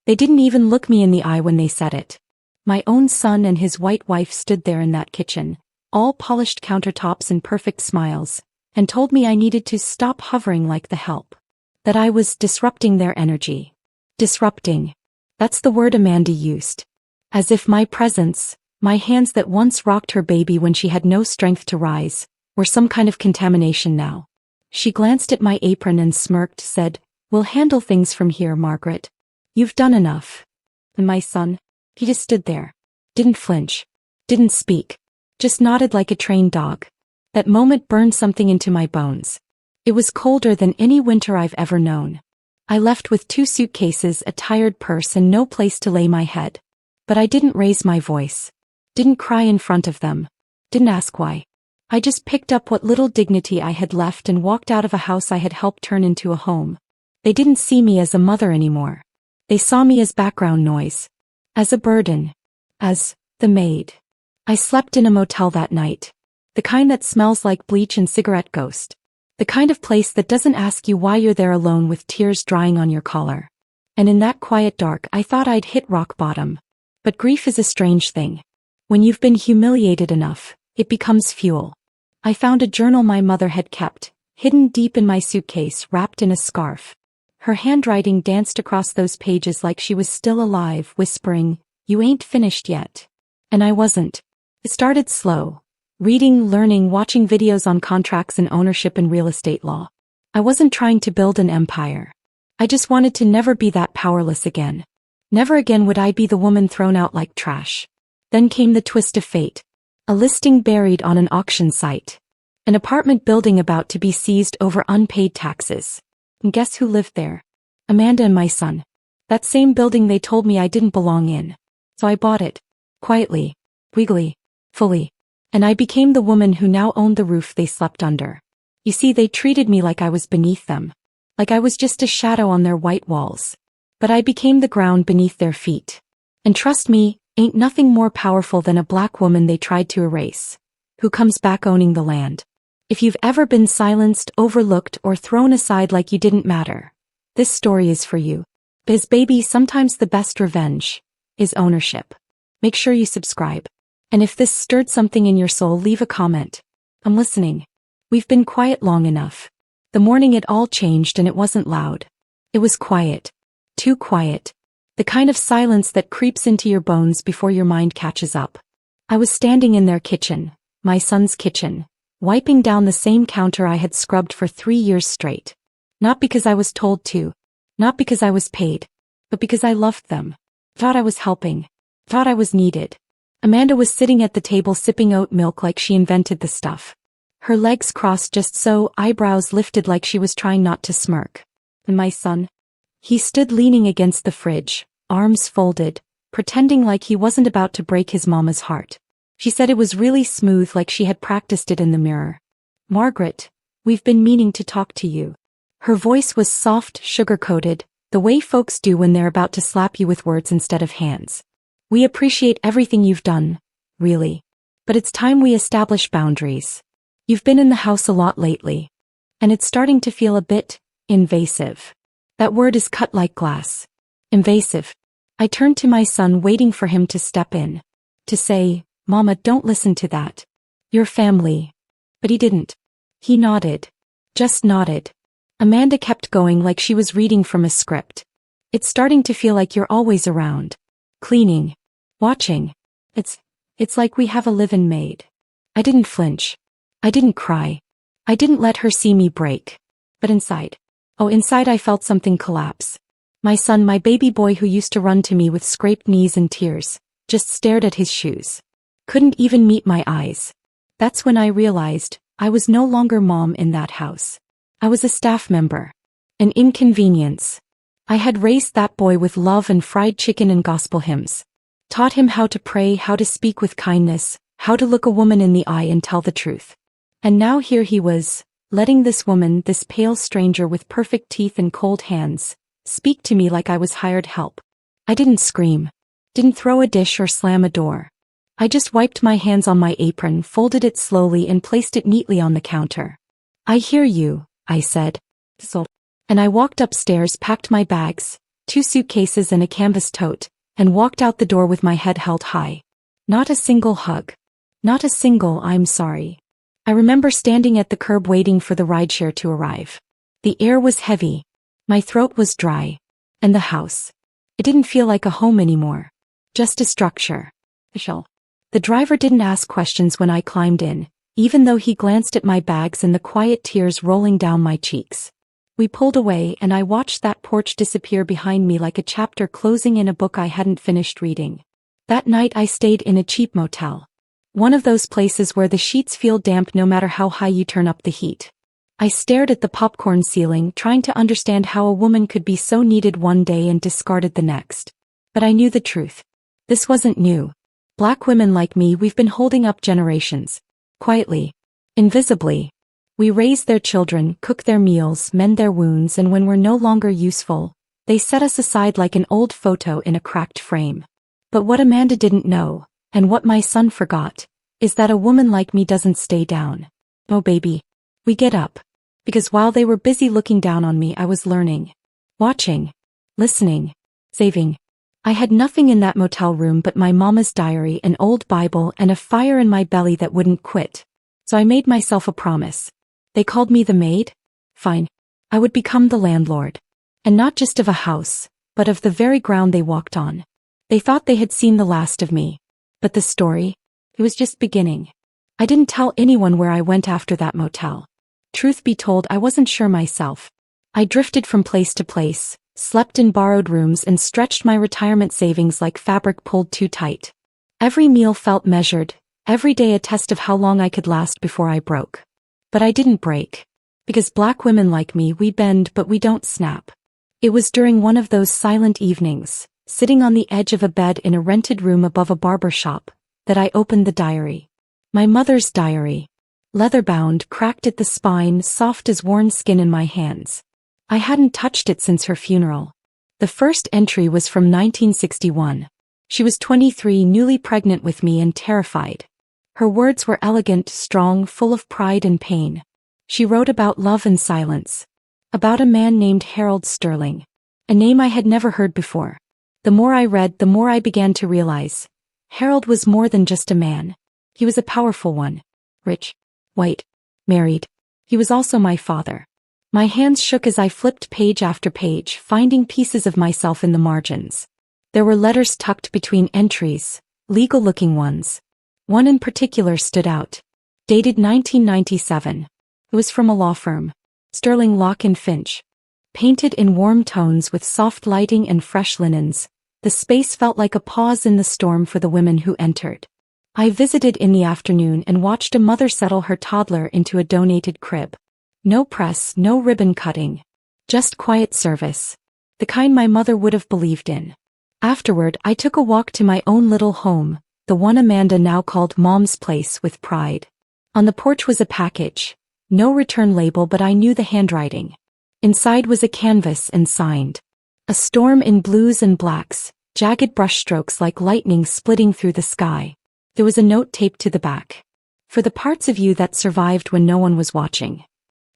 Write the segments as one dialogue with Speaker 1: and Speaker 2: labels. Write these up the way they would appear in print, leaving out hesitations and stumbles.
Speaker 1: They didn't even look me in the eye when they said it. My own son and his white wife stood there in that kitchen, all polished countertops and perfect smiles, and told me I needed to stop hovering like the help. That I was disrupting their energy. Disrupting. That's the word Amanda used. As if my presence, my hands that once rocked her baby when she had no strength to rise, were some kind of contamination now. She glanced at my apron and smirked, said, "We'll handle things from here, Margaret. You've done enough." And my son, he just stood there. Didn't flinch. Didn't speak. Just nodded like a trained dog. That moment burned something into my bones. It was colder than any winter I've ever known. I left with 2 suitcases, a tired purse, and no place to lay my head. But I didn't raise my voice. Didn't cry in front of them. Didn't ask why. I just picked up what little dignity I had left and walked out of a house I had helped turn into a home. They didn't see me as a mother anymore. They saw me as background noise. As a burden. As the maid. I slept in a motel that night. The kind that smells like bleach and cigarette ghost. The kind of place that doesn't ask you why you're there alone with tears drying on your collar. And in that quiet dark I thought I'd hit rock bottom. But grief is a strange thing. When you've been humiliated enough, it becomes fuel. I found a journal my mother had kept, hidden deep in my suitcase, wrapped in a scarf. Her handwriting danced across those pages like she was still alive, whispering, "You ain't finished yet." And I wasn't. It started slow. Reading, learning, watching videos on contracts and ownership and real estate law. I wasn't trying to build an empire. I just wanted to never be that powerless again. Never again would I be the woman thrown out like trash. Then came the twist of fate. A listing buried on an auction site. An apartment building about to be seized over unpaid taxes. And guess who lived there? Amanda and my son. That same building they told me I didn't belong in. So I bought it. Quietly. Wiggly. Fully. And I became the woman who now owned the roof they slept under. You see, they treated me like I was beneath them. Like I was just a shadow on their white walls. But I became the ground beneath their feet. And trust me, ain't nothing more powerful than a black woman they tried to erase. Who comes back owning the land. If you've ever been silenced, overlooked, or thrown aside like you didn't matter, this story is for you. Biz baby, sometimes the best revenge is ownership. Make sure you subscribe. And if this stirred something in your soul, leave a comment. I'm listening. We've been quiet long enough. The morning it all changed and it wasn't loud. It was quiet. Too quiet. The kind of silence that creeps into your bones before your mind catches up. I was standing in their kitchen, my son's kitchen, wiping down the same counter I had scrubbed for 3 years straight. Not because I was told to. Not because I was paid. But because I loved them. Thought I was helping. Thought I was needed. Amanda was sitting at the table sipping oat milk like she invented the stuff. Her legs crossed just so, eyebrows lifted like she was trying not to smirk. And my son? He stood leaning against the fridge, arms folded, pretending like he wasn't about to break his mama's heart. She said it was really smooth, like she had practiced it in the mirror. "Margaret, we've been meaning to talk to you." Her voice was soft, sugar-coated, the way folks do when they're about to slap you with words instead of hands. "We appreciate everything you've done, really. But it's time we establish boundaries. You've been in the house a lot lately. And it's starting to feel a bit invasive." That word is cut like glass. Invasive. I turned to my son, waiting for him to step in. To say, "Mama, don't listen to that. Your family." But he didn't. He nodded. Just nodded. Amanda kept going like she was reading from a script. "It's starting to feel like you're always around. Cleaning. Watching. It's like we have a live-in maid." I didn't flinch. I didn't cry. I didn't let her see me break. But inside. Inside I felt something collapse. My son, my baby boy who used to run to me with scraped knees and tears, just stared at his shoes. Couldn't even meet my eyes. That's when I realized I was no longer mom in that house. I was a staff member. An inconvenience. I had raised that boy with love and fried chicken and gospel hymns. Taught him how to pray, how to speak with kindness, how to look a woman in the eye and tell the truth. And now here he was, letting this woman, this pale stranger with perfect teeth and cold hands, speak to me like I was hired help. I didn't scream. Didn't throw a dish or slam a door. I just wiped my hands on my apron, folded it slowly and placed it neatly on the counter. "I hear you," I said. And I walked upstairs, packed my bags, 2 suitcases and a canvas tote, and walked out the door with my head held high. Not a single hug. Not a single "I'm sorry." I remember standing at the curb waiting for the rideshare to arrive. The air was heavy. My throat was dry. And the house. It didn't feel like a home anymore. Just a structure. The driver didn't ask questions when I climbed in, even though he glanced at my bags and the quiet tears rolling down my cheeks. We pulled away and I watched that porch disappear behind me like a chapter closing in a book I hadn't finished reading. That night I stayed in a cheap motel. One of those places where the sheets feel damp no matter how high you turn up the heat. I stared at the popcorn ceiling, trying to understand how a woman could be so needed one day and discarded the next. But I knew the truth. This wasn't new. Black women like me, we've been holding up generations. Quietly. Invisibly. We raise their children, cook their meals, mend their wounds, and when we're no longer useful, they set us aside like an old photo in a cracked frame. But what Amanda didn't know, and what my son forgot, is that a woman like me doesn't stay down. Oh baby. We get up. Because while they were busy looking down on me, I was learning. Watching. Listening. Saving. I had nothing in that motel room but my mama's diary, an old Bible, and a fire in my belly that wouldn't quit. So I made myself a promise. They called me the maid? Fine. I would become the landlord. And not just of a house, but of the very ground they walked on. They thought they had seen the last of me. But the story? It was just beginning. I didn't tell anyone where I went after that motel. Truth be told, I wasn't sure myself. I drifted from place to place, slept in borrowed rooms, and stretched my retirement savings like fabric pulled too tight. Every meal felt measured, every day a test of how long I could last before I broke. But I didn't break. Because black women like me, we bend but we don't snap. It was during one of those silent evenings, sitting on the edge of a bed in a rented room above a barber shop, that I opened the diary. My mother's diary. Leather-bound, cracked at the spine, soft as worn skin in my hands. I hadn't touched it since her funeral. The first entry was from 1961. She was 23, newly pregnant with me and terrified. Her words were elegant, strong, full of pride and pain. She wrote about love and silence. About a man named Harold Sterling. A name I had never heard before. The more I read, the more I began to realize. Harold was more than just a man. He was a powerful one. Rich. White. Married. He was also my father. My hands shook as I flipped page after page, finding pieces of myself in the margins. There were letters tucked between entries, legal-looking ones. One in particular stood out. Dated 1997. It was from a law firm. Sterling Lock and Finch. Painted in warm tones with soft lighting and fresh linens, the space felt like a pause in the storm for the women who entered. I visited in the afternoon and watched a mother settle her toddler into a donated crib. No press, no ribbon cutting. Just quiet service. The kind my mother would have believed in. Afterward, I took a walk to my own little home, the one Amanda now called Mom's place with pride. On the porch was a package. No return label, but I knew the handwriting. Inside was a canvas and signed. A storm in blues and blacks, jagged brushstrokes like lightning splitting through the sky. There was a note taped to the back. For the parts of you that survived when no one was watching.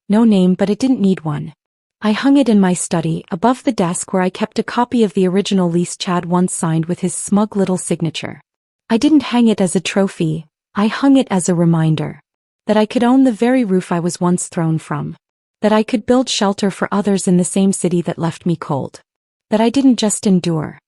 Speaker 1: No name, but it didn't need one. I hung it in my study, above the desk where I kept a copy of the original lease Chad once signed with his smug little signature. I didn't hang it as a trophy, I hung it as a reminder. That I could own the very roof I was once thrown from. That I could build shelter for others in the same city that left me cold. That I didn't just endure.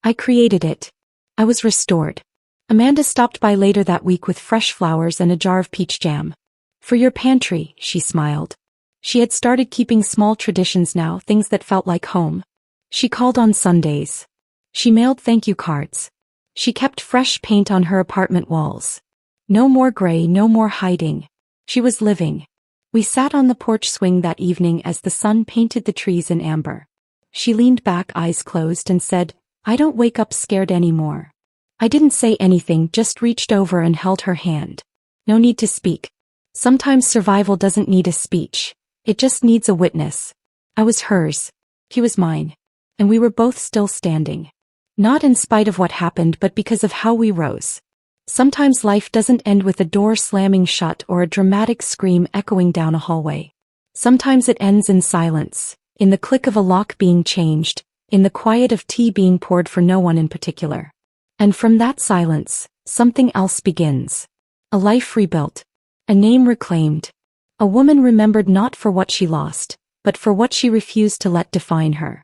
Speaker 1: I created it. I was restored. Amanda stopped by later that week with fresh flowers and a jar of peach jam. For your pantry, she smiled. She had started keeping small traditions now, things that felt like home. She called on Sundays. She mailed thank you cards. She kept fresh paint on her apartment walls. No more gray, no more hiding. She was living. We sat on the porch swing that evening as the sun painted the trees in amber. She leaned back, eyes closed, and said, "I don't wake up scared anymore." I didn't say anything, just reached over and held her hand. No need to speak. Sometimes survival doesn't need a speech. It just needs a witness. I was hers. He was mine. And we were both still standing. Not in spite of what happened, but because of how we rose. Sometimes life doesn't end with a door slamming shut or a dramatic scream echoing down a hallway. Sometimes it ends in silence, in the click of a lock being changed, in the quiet of tea being poured for no one in particular. And from that silence, something else begins. A life rebuilt. A name reclaimed. A woman remembered not for what she lost, but for what she refused to let define her.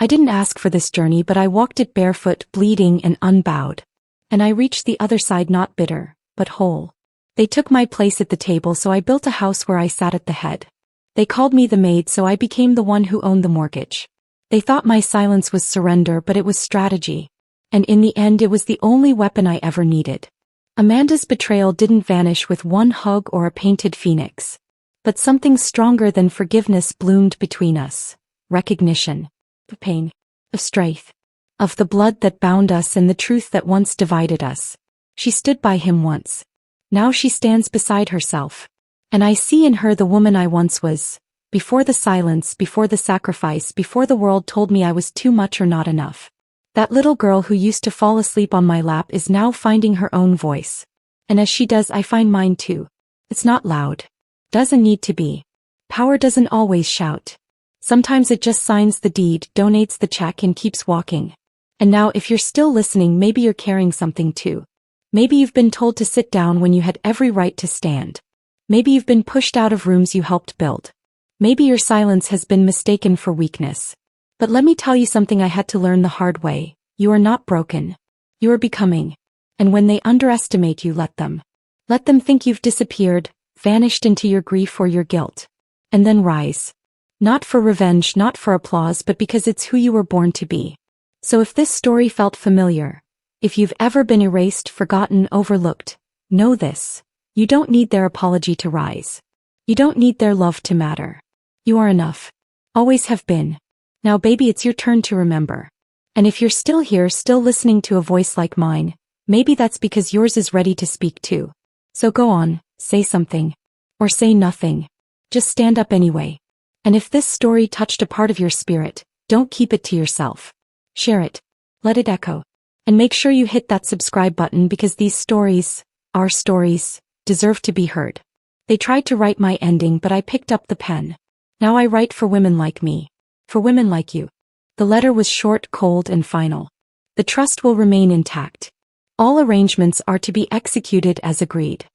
Speaker 1: I didn't ask for this journey, but I walked it barefoot, bleeding and unbowed. And I reached the other side not bitter, but whole. They took my place at the table, so I built a house where I sat at the head. They called me the maid, so I became the one who owned the mortgage. They thought my silence was surrender, but it was strategy. And in the end it was the only weapon I ever needed. Amanda's betrayal didn't vanish with one hug or a painted phoenix. But something stronger than forgiveness bloomed between us. Recognition. Of pain. Of strife. Of the blood that bound us and the truth that once divided us. She stood by him once. Now she stands beside herself. And I see in her the woman I once was. Before the silence, before the sacrifice, before the world told me I was too much or not enough. That little girl who used to fall asleep on my lap is now finding her own voice. And as she does, I find mine too. It's not loud. Doesn't need to be. Power doesn't always shout. Sometimes it just signs the deed, donates the check and keeps walking. And now if you're still listening, maybe you're carrying something too. Maybe you've been told to sit down when you had every right to stand. Maybe you've been pushed out of rooms you helped build. Maybe your silence has been mistaken for weakness. But let me tell you something I had to learn the hard way. You are not broken. You are becoming. And when they underestimate you, let them. Let them think you've disappeared, vanished into your grief or your guilt. And then rise. Not for revenge, not for applause, but because it's who you were born to be. So if this story felt familiar, if you've ever been erased, forgotten, overlooked, know this. You don't need their apology to rise. You don't need their love to matter. You are enough. Always have been. Now baby, it's your turn to remember. And if you're still here, still listening to a voice like mine, maybe that's because yours is ready to speak too. So go on, say something. Or say nothing. Just stand up anyway. And if this story touched a part of your spirit, don't keep it to yourself. Share it. Let it echo. And make sure you hit that subscribe button, because these stories, our stories, deserve to be heard. They tried to write my ending, but I picked up the pen. Now I write for women like me. For women like you. The letter was short, cold, and final. The trust will remain intact. All arrangements are to be executed as agreed.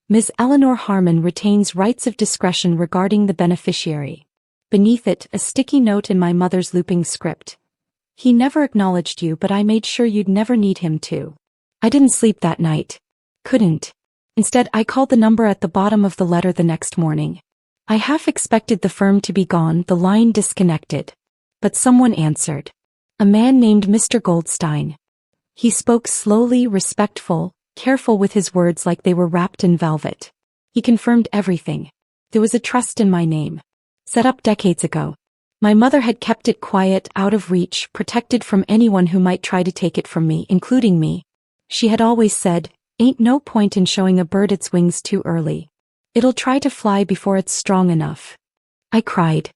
Speaker 1: Ms. Eleanor Harmon retains rights of discretion regarding the beneficiary. Beneath it, a sticky note in my mother's looping script. He never acknowledged you, but I made sure you'd never need him to. I didn't sleep that night. Couldn't. Instead, I called the number at the bottom of the letter the next morning. I half expected the firm to be gone, the line disconnected. But someone answered. A man named Mr. Goldstein. He spoke slowly, respectful, careful with his words like they were wrapped in velvet. He confirmed everything. There was a trust in my name. Set up decades ago. My mother had kept it quiet, out of reach, protected from anyone who might try to take it from me, including me. She had always said, ain't no point in showing a bird its wings too early. It'll try to fly before it's strong enough. I cried.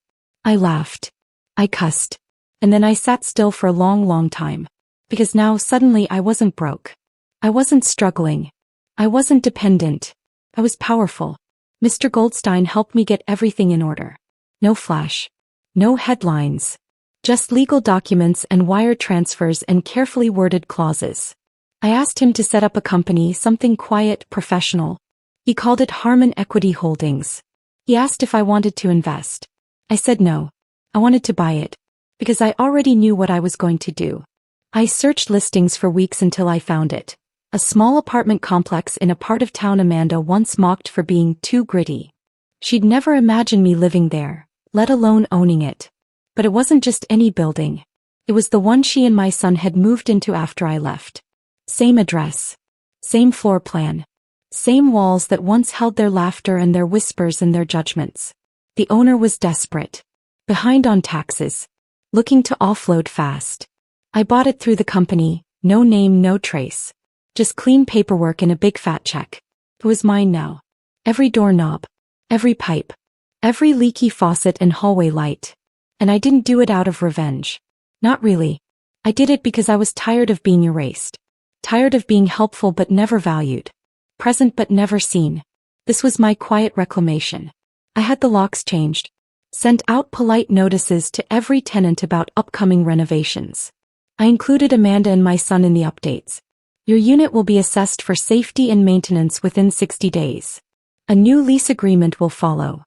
Speaker 1: I laughed. I cussed. And then I sat still for a long, long time. Because now suddenly I wasn't broke. I wasn't struggling. I wasn't dependent. I was powerful. Mr. Goldstein helped me get everything in order. No flash. No headlines. Just legal documents and wire transfers and carefully worded clauses. I asked him to set up a company, something quiet, professional. He called it Harmon Equity Holdings. He asked if I wanted to invest. I said no. I wanted to buy it. Because I already knew what I was going to do. I searched listings for weeks until I found it. A small apartment complex in a part of town Amanda once mocked for being too gritty. She'd never imagined me living there, let alone owning it. But it wasn't just any building. It was the one she and my son had moved into after I left. Same address. Same floor plan. Same walls that once held their laughter and their whispers and their judgments. The owner was desperate. Behind on taxes. Looking to offload fast. I bought it through the company, no name, no trace. Just clean paperwork and a big fat check. It was mine now. Every doorknob. Every pipe. Every leaky faucet and hallway light. And I didn't do it out of revenge. Not really. I did it because I was tired of being erased. Tired of being helpful but never valued. Present but never seen. This was my quiet reclamation. I had the locks changed. Sent out polite notices to every tenant about upcoming renovations. I included Amanda and my son in the updates. Your unit will be assessed for safety and maintenance within 60 days. A new lease agreement will follow.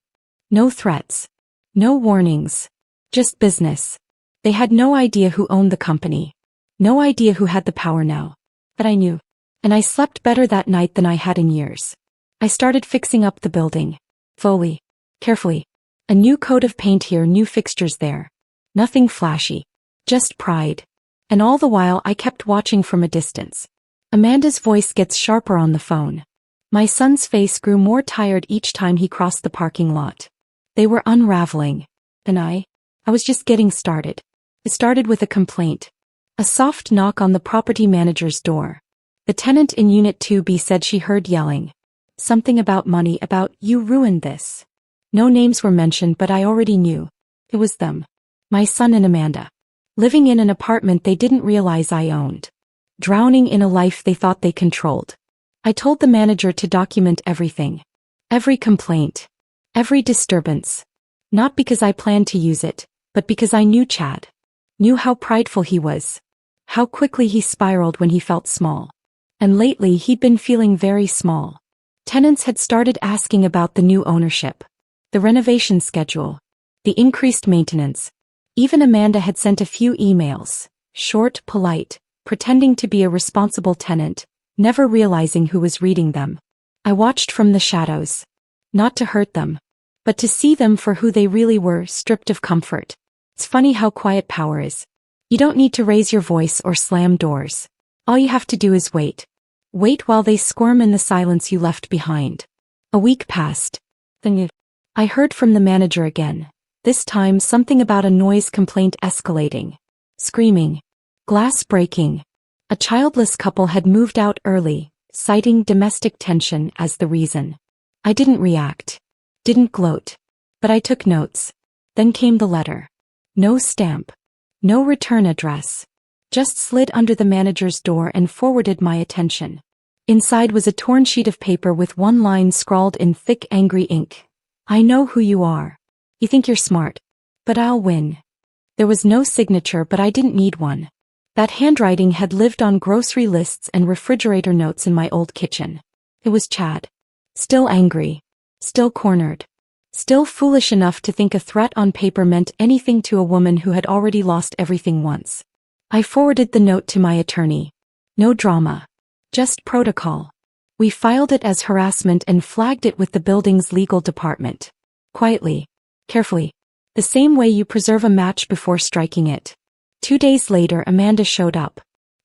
Speaker 1: No threats. No warnings. Just business. They had no idea who owned the company. No idea who had the power now. But I knew. And I slept better that night than I had in years. I started fixing up the building. Slowly. Carefully. A new coat of paint here, new fixtures there. Nothing flashy. Just pride. And all the while I kept watching from a distance. Amanda's voice gets sharper on the phone. My son's face grew more tired each time he crossed the parking lot. They were unraveling. And I was just getting started. It started with a complaint. A soft knock on the property manager's door. The tenant in Unit 2B said she heard yelling. Something about money, about, "You ruined this." No names were mentioned, but I already knew. It was them. My son and Amanda. Living in an apartment they didn't realize I owned. Drowning in a life they thought they controlled. I told the manager to document everything. Every complaint. Every disturbance. Not because I planned to use it, but because I knew Chad. Knew how prideful he was. How quickly he spiraled when he felt small. And lately he'd been feeling very small. Tenants had started asking about the new ownership. The renovation schedule. The increased maintenance. Even Amanda had sent a few emails. Short, polite, pretending to be a responsible tenant, never realizing who was reading them. I watched from the shadows. Not to hurt them. But to see them for who they really were, stripped of comfort. It's funny how quiet power is. You don't need to raise your voice or slam doors. All you have to do is wait. Wait while they squirm in the silence you left behind. A week passed. Then I heard from the manager again. This time something about a noise complaint escalating. Screaming. Glass breaking. A childless couple had moved out early, citing domestic tension as the reason. I didn't react. Didn't gloat. But I took notes. Then came the letter. No stamp. No return address. Just slid under the manager's door and forwarded my attention. Inside was a torn sheet of paper with one line scrawled in thick angry ink. I know who you are. You think you're smart. But I'll win. There was no signature, but I didn't need one. That handwriting had lived on grocery lists and refrigerator notes in my old kitchen. It was Chad. Still angry. Still cornered. Still foolish enough to think a threat on paper meant anything to a woman who had already lost everything once. I forwarded the note to my attorney. No drama. Just protocol. We filed it as harassment and flagged it with the building's legal department. Quietly. Carefully. The same way you preserve a match before striking it. 2 days later Amanda showed up.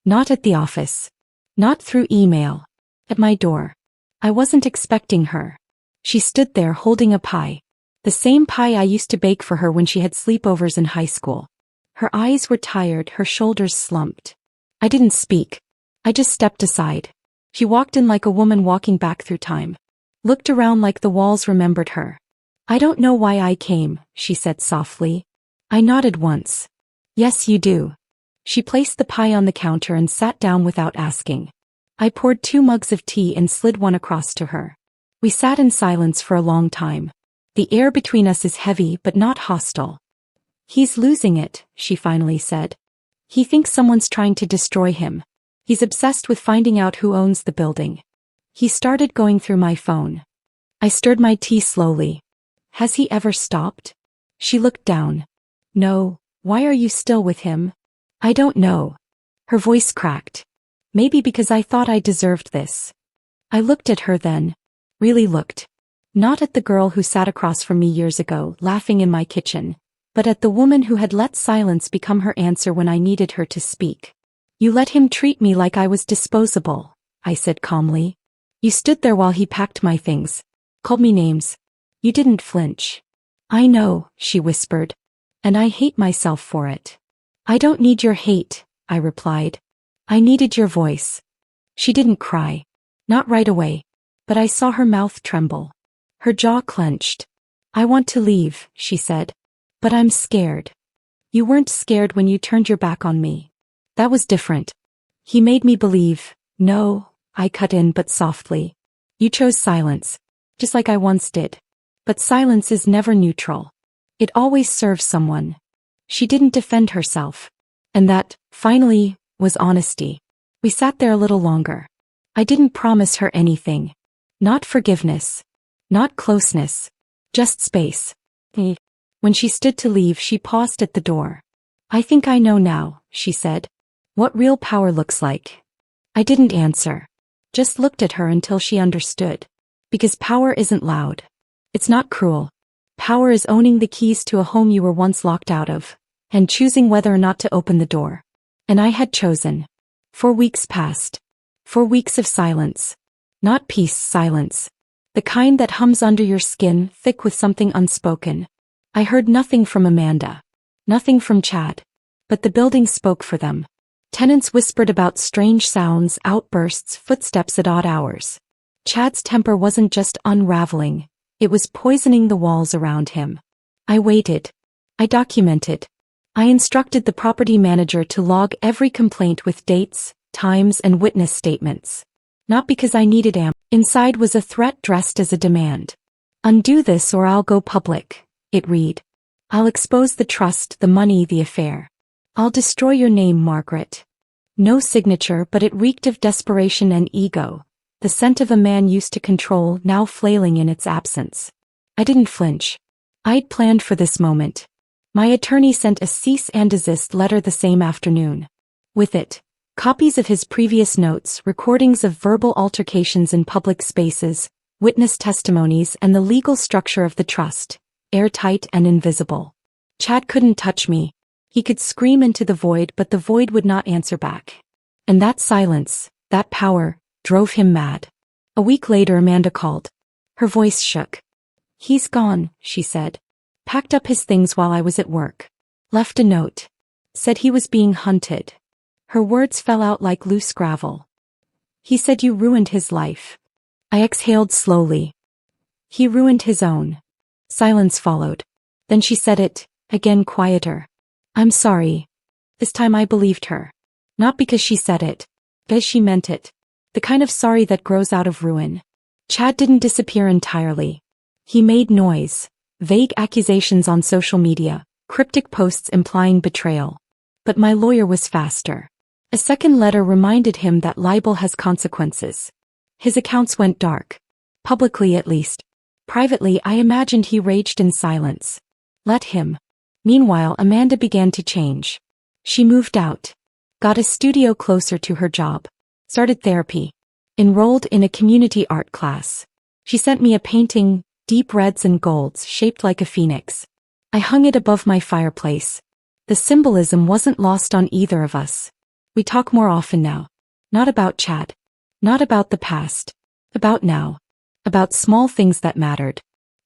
Speaker 1: Not at the office. Not through email. At my door. I wasn't expecting her. She stood there holding a pie. The same pie I used to bake for her when she had sleepovers in high school. Her eyes were tired, her shoulders slumped. I didn't speak. I just stepped aside. She walked in like a woman walking back through time. Looked around like the walls remembered her. I don't know why I came, she said softly. I nodded once. Yes, you do. She placed the pie on the counter and sat down without asking. I poured 2 mugs of tea and slid one across to her. We sat in silence for a long time. The air between us is heavy but not hostile. He's losing it, she finally said. He thinks someone's trying to destroy him. He's obsessed with finding out who owns the building. He started going through my phone. I stirred my tea slowly. Has he ever stopped? She looked down. No. Why are you still with him? I don't know. Her voice cracked. Maybe because I thought I deserved this. I looked at her then. Really looked. Not at the girl who sat across from me years ago, laughing in my kitchen, but at the woman who had let silence become her answer when I needed her to speak. You let him treat me like I was disposable, I said calmly. You stood there while he packed my things. Called me names. You didn't flinch. I know, she whispered. And I hate myself for it. I don't need your hate, I replied. I needed your voice. She didn't cry. Not right away. But I saw her mouth tremble. Her jaw clenched. I want to leave, she said. But I'm scared. You weren't scared when you turned your back on me. That was different. He made me believe. No, I cut in but softly. You chose silence. Just like I once did. But silence is never neutral. It always serves someone. She didn't defend herself. And that, finally, was honesty. We sat there a little longer. I didn't promise her anything. Not forgiveness. Not closeness. Just space. When she stood to leave, she paused at the door. I think I know now, she said. What real power looks like. I didn't answer. Just looked at her until she understood. Because power isn't loud. It's not cruel. Power is owning the keys to a home you were once locked out of, and choosing whether or not to open the door. And I had chosen. 4 weeks passed. 4 weeks of silence. Not peace, silence. The kind that hums under your skin, thick with something unspoken. I heard nothing from Amanda. Nothing from Chad. But the building spoke for them. Tenants whispered about strange sounds, outbursts, footsteps at odd hours. Chad's temper wasn't just unraveling. It was poisoning the walls around him. I waited. I documented. I instructed the property manager to log every complaint with dates, times, and witness statements. Not because I needed am. Inside was a threat dressed as a demand. Undo this or I'll go public, it read. I'll expose the trust, the money, the affair. I'll destroy your name, Margaret. No signature, but it reeked of desperation and ego. The scent of a man used to control, now flailing in its absence. I didn't flinch. I'd planned for this moment. My attorney sent a cease and desist letter the same afternoon. With it, copies of his previous notes, recordings of verbal altercations in public spaces, witness testimonies, and the legal structure of the trust, airtight and invisible. Chad couldn't touch me. He could scream into the void, but the void would not answer back. And that silence, that power, drove him mad. A week later, Amanda called. Her voice shook. He's gone, she said. Packed up his things while I was at work. Left a note. Said he was being hunted. Her words fell out like loose gravel. He said you ruined his life. I exhaled slowly. He ruined his own. Silence followed. Then she said it, again quieter. I'm sorry. This time I believed her. Not because she said it. Because she meant it. The kind of sorry that grows out of ruin. Chad didn't disappear entirely. He made noise. Vague accusations on social media, cryptic posts implying betrayal. But my lawyer was faster. A second letter reminded him that libel has consequences. His accounts went dark. Publicly at least. Privately, I imagined he raged in silence. Let him. Meanwhile, Amanda began to change. She moved out. Got a studio closer to her job. Started therapy. Enrolled in a community art class. She sent me a painting, deep reds and golds, shaped like a phoenix. I hung it above my fireplace. The symbolism wasn't lost on either of us. We talk more often now. Not about Chad. Not about the past. About now. About small things that mattered.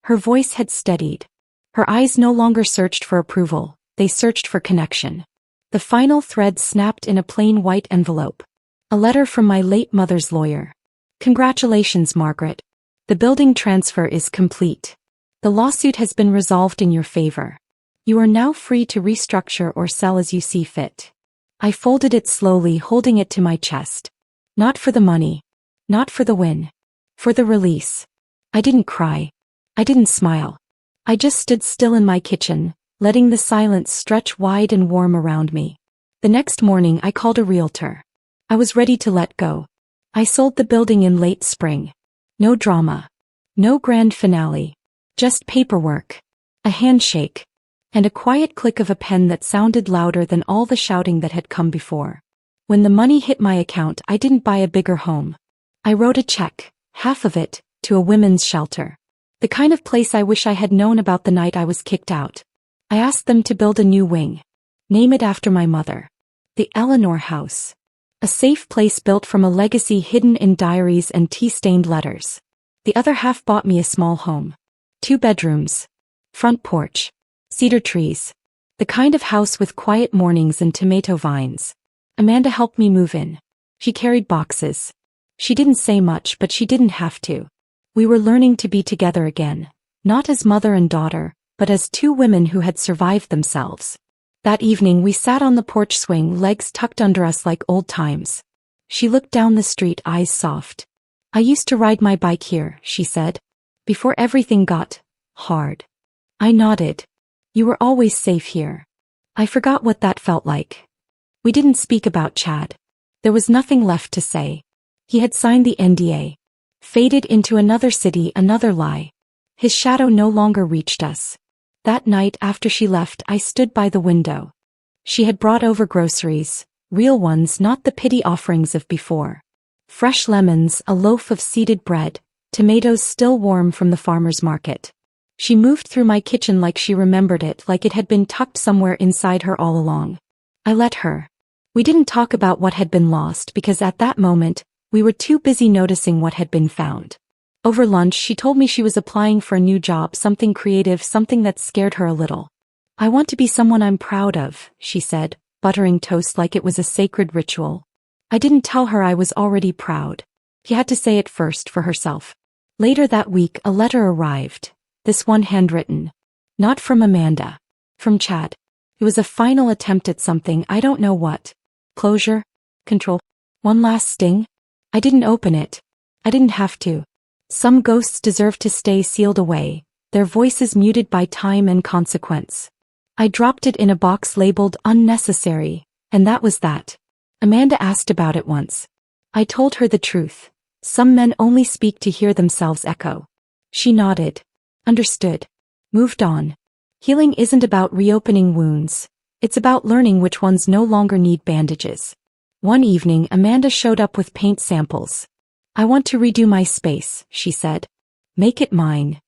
Speaker 1: Her voice had steadied. Her eyes no longer searched for approval, they searched for connection. The final thread snapped in a plain white envelope. A letter from my late mother's lawyer. Congratulations, Margaret. The building transfer is complete. The lawsuit has been resolved in your favor. You are now free to restructure or sell as you see fit. I folded it slowly, holding it to my chest. Not for the money. Not for the win. For the release. I didn't cry. I didn't smile. I just stood still in my kitchen, letting the silence stretch wide and warm around me. The next morning I called a realtor. I was ready to let go. I sold the building in late spring. No drama. No grand finale. Just paperwork. A handshake. And a quiet click of a pen that sounded louder than all the shouting that had come before. When the money hit my account, I didn't buy a bigger home. I wrote a check, half of it, to a women's shelter. The kind of place I wish I had known about the night I was kicked out. I asked them to build a new wing. Name it after my mother. The Eleanor House. A safe place built from a legacy hidden in diaries and tea-stained letters. The other half bought me a small home. 2 bedrooms. Front porch. Cedar trees. The kind of house with quiet mornings and tomato vines. Amanda helped me move in. She carried boxes. She didn't say much, but she didn't have to. We were learning to be together again, not as mother and daughter, but as 2 women who had survived themselves. That evening we sat on the porch swing, legs tucked under us like old times. She looked down the street, eyes soft. I used to ride my bike here, she said. Before everything got hard. I nodded. You were always safe here. I forgot what that felt like. We didn't speak about Chad. There was nothing left to say. He had signed the NDA. Faded into another city, another lie. His shadow no longer reached us. That night after she left, I stood by the window. She had brought over groceries, real ones, not the pity offerings of before. Fresh lemons, a loaf of seeded bread, tomatoes still warm from the farmer's market. She moved through my kitchen like she remembered it, like it had been tucked somewhere inside her all along. I let her. We didn't talk about what had been lost because at that moment, we were too busy noticing what had been found. Over lunch, she told me she was applying for a new job, something creative, something that scared her a little. I want to be someone I'm proud of, she said, buttering toast like it was a sacred ritual. I didn't tell her I was already proud. She had to say it first for herself. Later that week, a letter arrived. This one handwritten. Not from Amanda. From Chad. It was a final attempt at something, I don't know what. Closure? Control? One last sting? I didn't open it. I didn't have to. Some ghosts deserve to stay sealed away, their voices muted by time and consequence. I dropped it in a box labeled unnecessary, and that was that. Amanda asked about it once. I told her the truth. Some men only speak to hear themselves echo. She nodded. Understood. Moved on. Healing isn't about reopening wounds. It's about learning which ones no longer need bandages. One evening, Amanda showed up with paint samples. I want to redo my space, she said. Make it mine.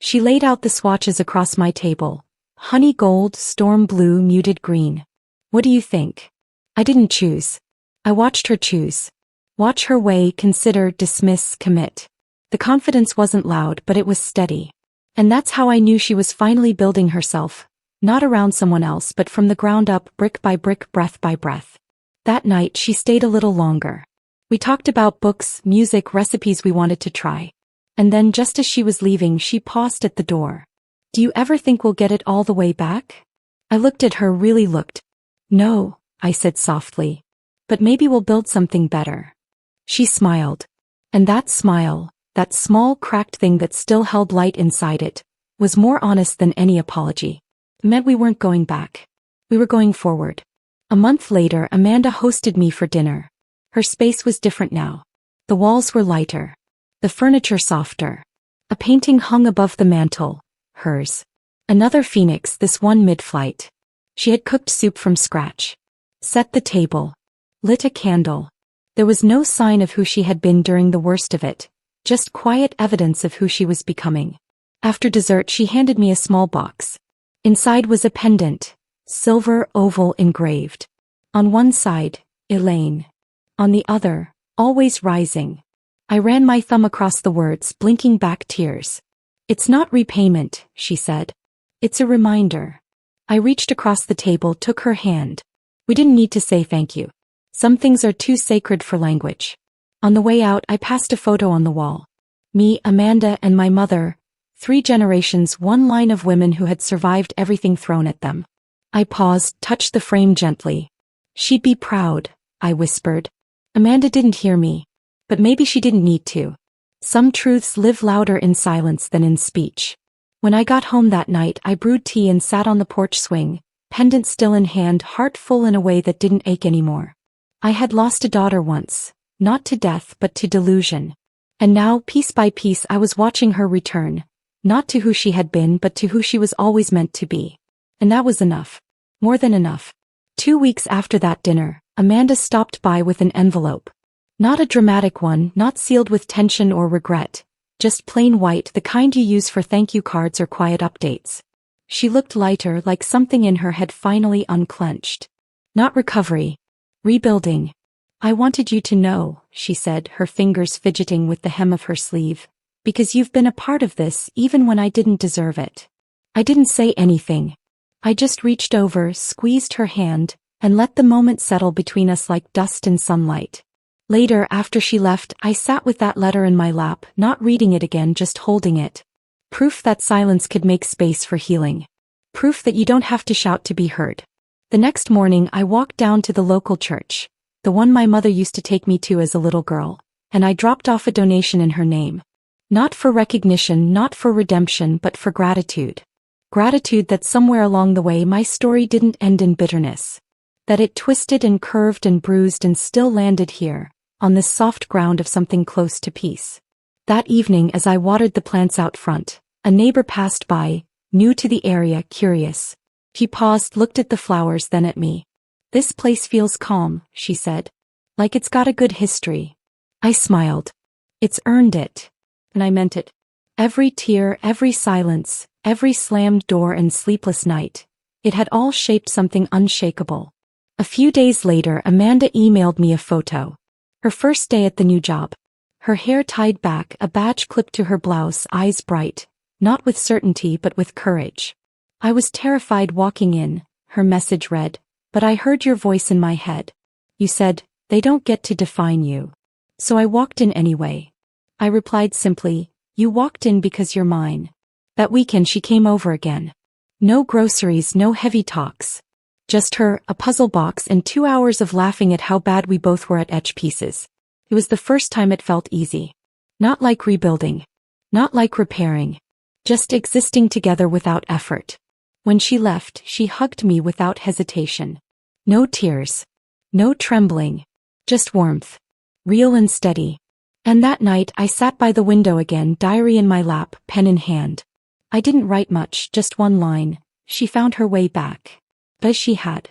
Speaker 1: She laid out the swatches across my table. Honey gold, storm blue, muted green. What do you think? I didn't choose. I watched her choose. Watch her weigh, consider, dismiss, commit. The confidence wasn't loud, but it was steady. And that's how I knew she was finally building herself, not around someone else but from the ground up, brick by brick, breath by breath. That night she stayed a little longer. We talked about books, music, recipes we wanted to try. And then just as she was leaving, she paused at the door. Do you ever think we'll get it all the way back? I looked at her, really looked. No, I said softly. But maybe we'll build something better. She smiled. And that smile, that small cracked thing that still held light inside it, was more honest than any apology. It meant we weren't going back. We were going forward. A month later, Amanda hosted me for dinner. Her space was different now. The walls were lighter. The furniture softer. A painting hung above the mantel, hers. Another phoenix, this one mid-flight. She had cooked soup from scratch. Set the table. Lit a candle. There was no sign of who she had been during the worst of it. Just quiet evidence of who she was becoming. After dessert, she handed me a small box. Inside was a pendant, silver oval engraved. On one side, Elaine. On the other, always rising. I ran my thumb across the words, blinking back tears. It's not repayment, she said. It's a reminder. I reached across the table, took her hand. We didn't need to say thank you. Some things are too sacred for language. On the way out, I passed a photo on the wall. Me, Amanda, and my mother. 3 generations, one line of women who had survived everything thrown at them. I paused, touched the frame gently. She'd be proud, I whispered. Amanda didn't hear me. But maybe she didn't need to. Some truths live louder in silence than in speech. When I got home that night, I brewed tea and sat on the porch swing, pendant still in hand, heart full in a way that didn't ache anymore. I had lost a daughter once. Not to death but to delusion. And now, piece by piece, I was watching her return, not to who she had been but to who she was always meant to be. And that was enough. More than enough. 2 weeks after that dinner, Amanda stopped by with an envelope. Not a dramatic one, not sealed with tension or regret. Just plain white, the kind you use for thank you cards or quiet updates. She looked lighter, like something in her had finally unclenched. Not recovery. Rebuilding. I wanted you to know, she said, her fingers fidgeting with the hem of her sleeve, because you've been a part of this even when I didn't deserve it. I didn't say anything. I just reached over, squeezed her hand, and let the moment settle between us like dust in sunlight. Later, after she left, I sat with that letter in my lap, not reading it again, just holding it. Proof that silence could make space for healing. Proof that you don't have to shout to be heard. The next morning, I walked down to the local church. The one my mother used to take me to as a little girl, and I dropped off a donation in her name. Not for recognition, not for redemption, but for gratitude. Gratitude that somewhere along the way my story didn't end in bitterness. That it twisted and curved and bruised and still landed here, on this soft ground of something close to peace. That evening as I watered the plants out front, a neighbor passed by, new to the area, curious. She paused, looked at the flowers, then at me. "This place feels calm," she said. "Like it's got a good history." I smiled. "It's earned it." And I meant it. Every tear, every silence, every slammed door and sleepless night, it had all shaped something unshakable. A few days later, Amanda emailed me a photo. Her first day at the new job. Her hair tied back, a badge clipped to her blouse, eyes bright, not with certainty but with courage. "I was terrified walking in," her message read, "but I heard your voice in my head. You said, 'They don't get to define you.' So I walked in anyway." I replied simply, "You walked in because you're mine." That weekend she came over again. No groceries, no heavy talks. Just her, a puzzle box, and 2 hours of laughing at how bad we both were at etch pieces. It was the first time it felt easy. Not like rebuilding. Not like repairing. Just existing together without effort. When she left, she hugged me without hesitation. No tears. No trembling. Just warmth. Real and steady. And that night I sat by the window again, diary in my lap, pen in hand. I didn't write much, just one line. She found her way back. But she had.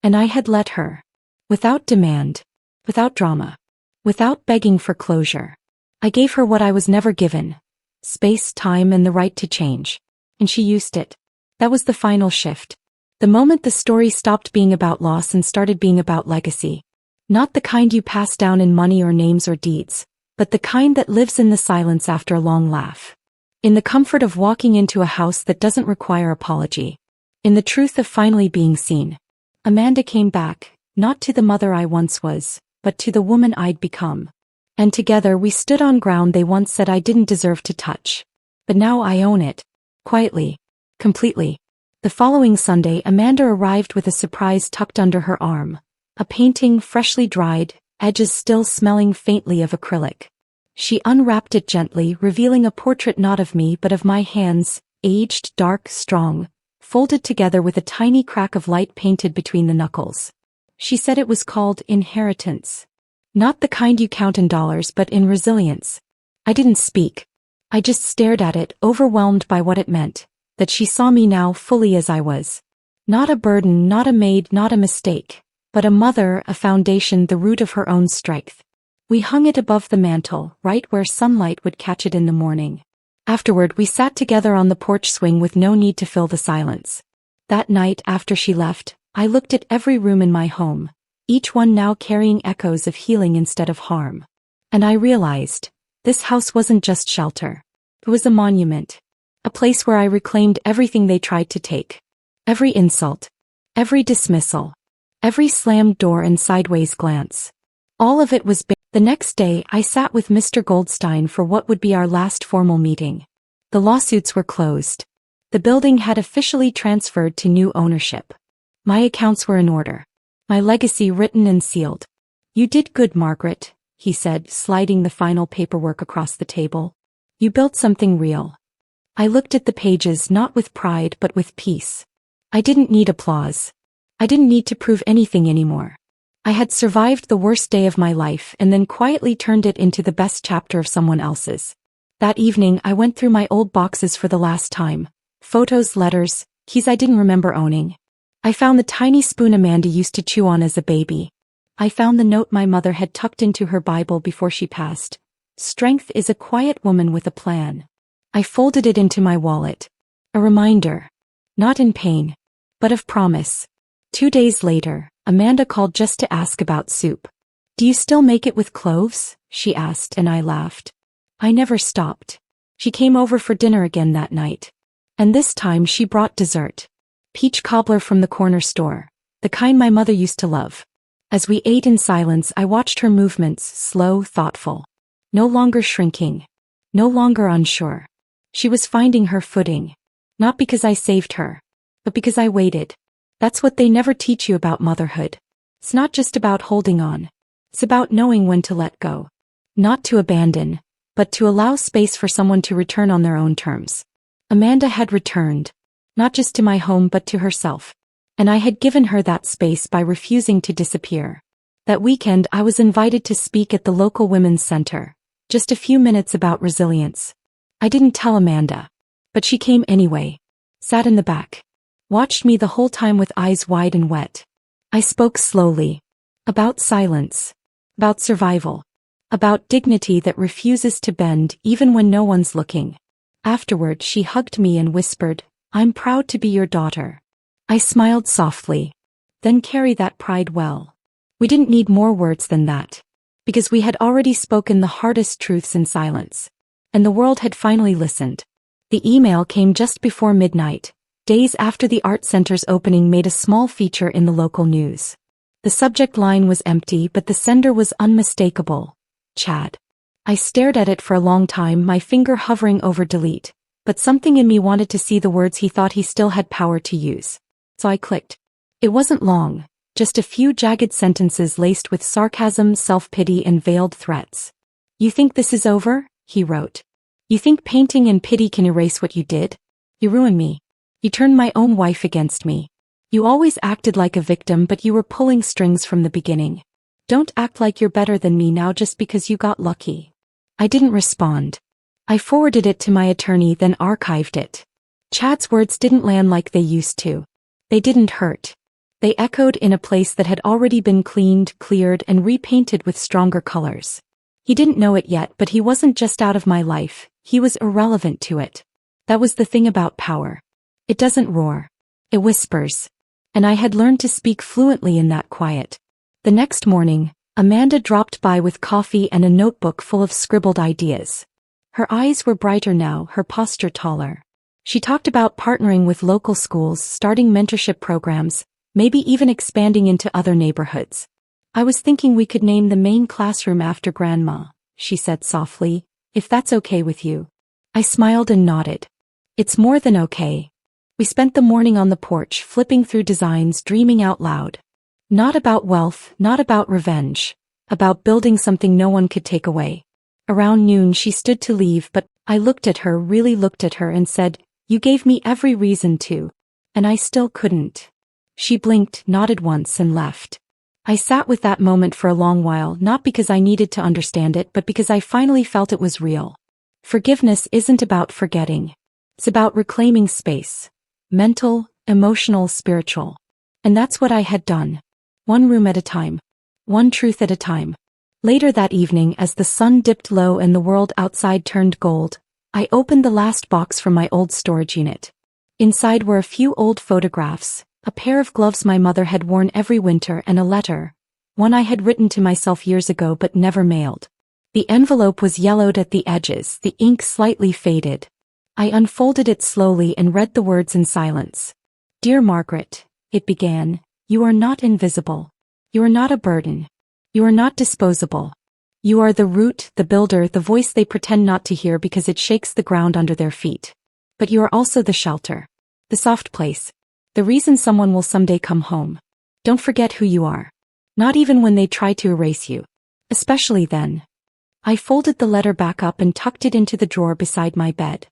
Speaker 1: And I had let her. Without demand. Without drama. Without begging for closure. I gave her what I was never given. Space, time, and the right to change. And she used it. That was the final shift. The moment the story stopped being about loss and started being about legacy. Not the kind you pass down in money or names or deeds, but the kind that lives in the silence after a long laugh. In the comfort of walking into a house that doesn't require apology. In the truth of finally being seen. Amanda came back, not to the mother I once was, but to the woman I'd become. And together we stood on ground they once said I didn't deserve to touch. But now I own it. Quietly. Completely. The following Sunday, Amanda arrived with a surprise tucked under her arm. A painting freshly dried, edges still smelling faintly of acrylic. She unwrapped it gently, revealing a portrait not of me but of my hands, aged, dark, strong, folded together with a tiny crack of light painted between the knuckles. She said it was called inheritance. Not the kind you count in dollars but in resilience. I didn't speak. I just stared at it, overwhelmed by what it meant, that she saw me now fully as I was. Not a burden, not a maid, not a mistake, but a mother, a foundation, the root of her own strength. We hung it above the mantel, right where sunlight would catch it in the morning. Afterward we sat together on the porch swing with no need to fill the silence. That night after she left, I looked at every room in my home, each one now carrying echoes of healing instead of harm. And I realized, this house wasn't just shelter. It was a monument. A place where I reclaimed everything they tried to take. Every insult. Every dismissal. Every slammed door and sideways glance. All of it was big. The next day I sat with Mr. Goldstein for what would be our last formal meeting. The lawsuits were closed. The building had officially transferred to new ownership. My accounts were in order. My legacy written and sealed. "You did good, Margaret," he said, sliding the final paperwork across the table. "You built something real." I looked at the pages not with pride but with peace. I didn't need applause. I didn't need to prove anything anymore. I had survived the worst day of my life and then quietly turned it into the best chapter of someone else's. That evening I went through my old boxes for the last time. Photos, letters, keys I didn't remember owning. I found the tiny spoon Amanda used to chew on as a baby. I found the note my mother had tucked into her Bible before she passed. "Strength is a quiet woman with a plan." I folded it into my wallet. A reminder. Not in pain, but of promise. 2 days later, Amanda called just to ask about soup. "Do you still make it with cloves?" she asked, and I laughed. I never stopped. She came over for dinner again that night. And this time she brought dessert. Peach cobbler from the corner store, the kind my mother used to love. As we ate in silence, I watched her movements, slow, thoughtful. No longer shrinking. No longer unsure. She was finding her footing. Not because I saved her, but because I waited. That's what they never teach you about motherhood. It's not just about holding on. It's about knowing when to let go. Not to abandon, but to allow space for someone to return on their own terms. Amanda had returned. Not just to my home but to herself. And I had given her that space by refusing to disappear. That weekend I was invited to speak at the local women's center. Just a few minutes about resilience. I didn't tell Amanda. But she came anyway. Sat in the back. Watched me the whole time with eyes wide and wet. I spoke slowly. About silence. About survival. About dignity that refuses to bend even when no one's looking. Afterward she hugged me and whispered, "I'm proud to be your daughter." I smiled softly. Then carry that pride well. We didn't need more words than that. Because we had already spoken the hardest truths in silence. And the world had finally listened. The email came just before midnight, days after the art center's opening made a small feature in the local news. The subject line was empty but the sender was unmistakable. Chad. I stared at it for a long time, my finger hovering over delete. But something in me wanted to see the words he thought he still had power to use. So I clicked. It wasn't long, just a few jagged sentences laced with sarcasm, self-pity, and veiled threats. "You think this is over?" he wrote. "You think painting and pity can erase what you did? You ruined me. You turned my own wife against me. You always acted like a victim but you were pulling strings from the beginning. Don't act like you're better than me now just because you got lucky." I didn't respond. I forwarded it to my attorney, then archived it. Chad's words didn't land like they used to. They didn't hurt. They echoed in a place that had already been cleaned, cleared, and repainted with stronger colors. He didn't know it yet, but he wasn't just out of my life, he was irrelevant to it. That was the thing about power. It doesn't roar. It whispers. And I had learned to speak fluently in that quiet. The next morning, Amanda dropped by with coffee and a notebook full of scribbled ideas. Her eyes were brighter now, her posture taller. She talked about partnering with local schools, starting mentorship programs, maybe even expanding into other neighborhoods. "I was thinking we could name the main classroom after Grandma," she said softly, "if that's okay with you." I smiled and nodded. "It's more than okay." We spent the morning on the porch, flipping through designs, dreaming out loud. Not about wealth, not about revenge. About building something no one could take away. Around noon she stood to leave, but I looked at her, really looked at her, and said, "You gave me every reason to." And I still couldn't. She blinked, nodded once, and left. I sat with that moment for a long while, not because I needed to understand it, but because I finally felt it was real. Forgiveness isn't about forgetting. It's about reclaiming space. Mental, emotional, spiritual. And that's what I had done. One room at a time. One truth at a time. Later that evening, as the sun dipped low and the world outside turned gold, I opened the last box from my old storage unit. Inside were a few old photographs, a pair of gloves my mother had worn every winter, and a letter. One I had written to myself years ago but never mailed. The envelope was yellowed at the edges, the ink slightly faded. I unfolded it slowly and read the words in silence. "Dear Margaret," it began, "you are not invisible. You are not a burden. You are not disposable. You are the root, the builder, the voice they pretend not to hear because it shakes the ground under their feet. But you are also the shelter. The soft place. The reason someone will someday come home. Don't forget who you are. Not even when they try to erase you. Especially then." I folded the letter back up and tucked it into the drawer beside my bed.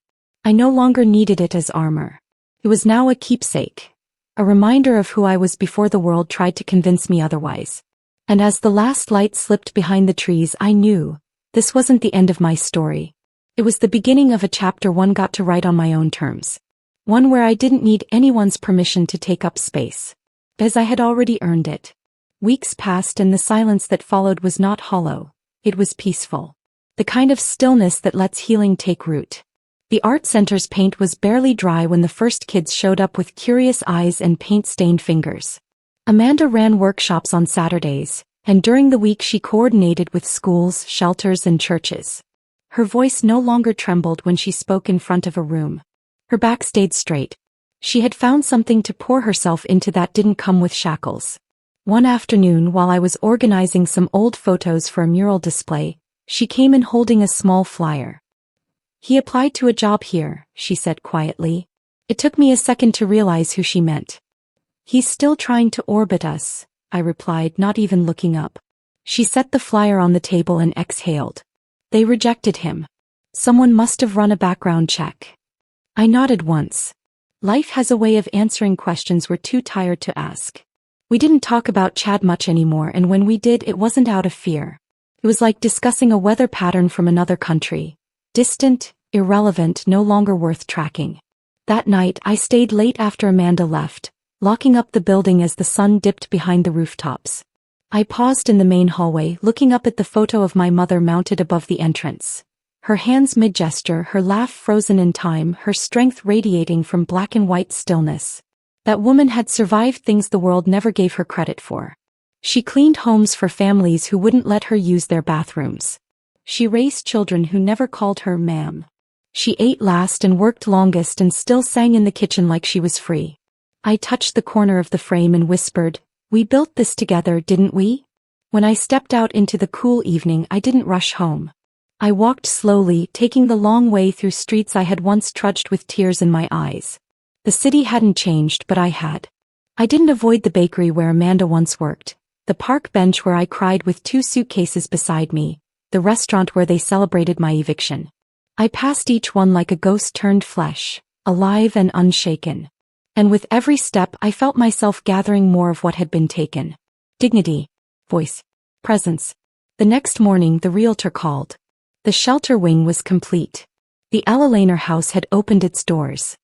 Speaker 1: I no longer needed it as armor. It was now a keepsake. A reminder of who I was before the world tried to convince me otherwise. And as the last light slipped behind the trees, I knew this wasn't the end of my story. It was the beginning of a chapter one got to write on my own terms. One where I didn't need anyone's permission to take up space. As I had already earned it. Weeks passed and the silence that followed was not hollow. It was peaceful. The kind of stillness that lets healing take root. The art center's paint was barely dry when the first kids showed up with curious eyes and paint-stained fingers. Amanda ran workshops on Saturdays, and during the week she coordinated with schools, shelters, and churches. Her voice no longer trembled when she spoke in front of a room. Her back stayed straight. She had found something to pour herself into that didn't come with shackles. One afternoon, while I was organizing some old photos for a mural display, she came in holding a small flyer. "He applied to a job here," she said quietly. It took me a second to realize who she meant. "He's still trying to orbit us," I replied, not even looking up. She set the flyer on the table and exhaled. "They rejected him. Someone must have run a background check." I nodded once. Life has a way of answering questions we're too tired to ask. We didn't talk about Chad much anymore, and when we did, it wasn't out of fear. It was like discussing a weather pattern from another country. Distant, irrelevant, no longer worth tracking. That night, I stayed late after Amanda left, locking up the building as the sun dipped behind the rooftops. I paused in the main hallway, looking up at the photo of my mother mounted above the entrance. Her hands mid-gesture, her laugh frozen in time, her strength radiating from black and white stillness. That woman had survived things the world never gave her credit for. She cleaned homes for families who wouldn't let her use their bathrooms. She raised children who never called her ma'am. She ate last and worked longest and still sang in the kitchen like she was free. I touched the corner of the frame and whispered, "We built this together, didn't we?" When I stepped out into the cool evening, I didn't rush home. I walked slowly, taking the long way through streets I had once trudged with tears in my eyes. The city hadn't changed, but I had. I didn't avoid the bakery where Amanda once worked, the park bench where I cried with 2 suitcases beside me, the restaurant where they celebrated my eviction. I passed each one like a ghost turned flesh, alive and unshaken. And with every step I felt myself gathering more of what had been taken. Dignity. Voice. Presence. The next morning the realtor called. The shelter wing was complete. The Ella Laner house had opened its doors.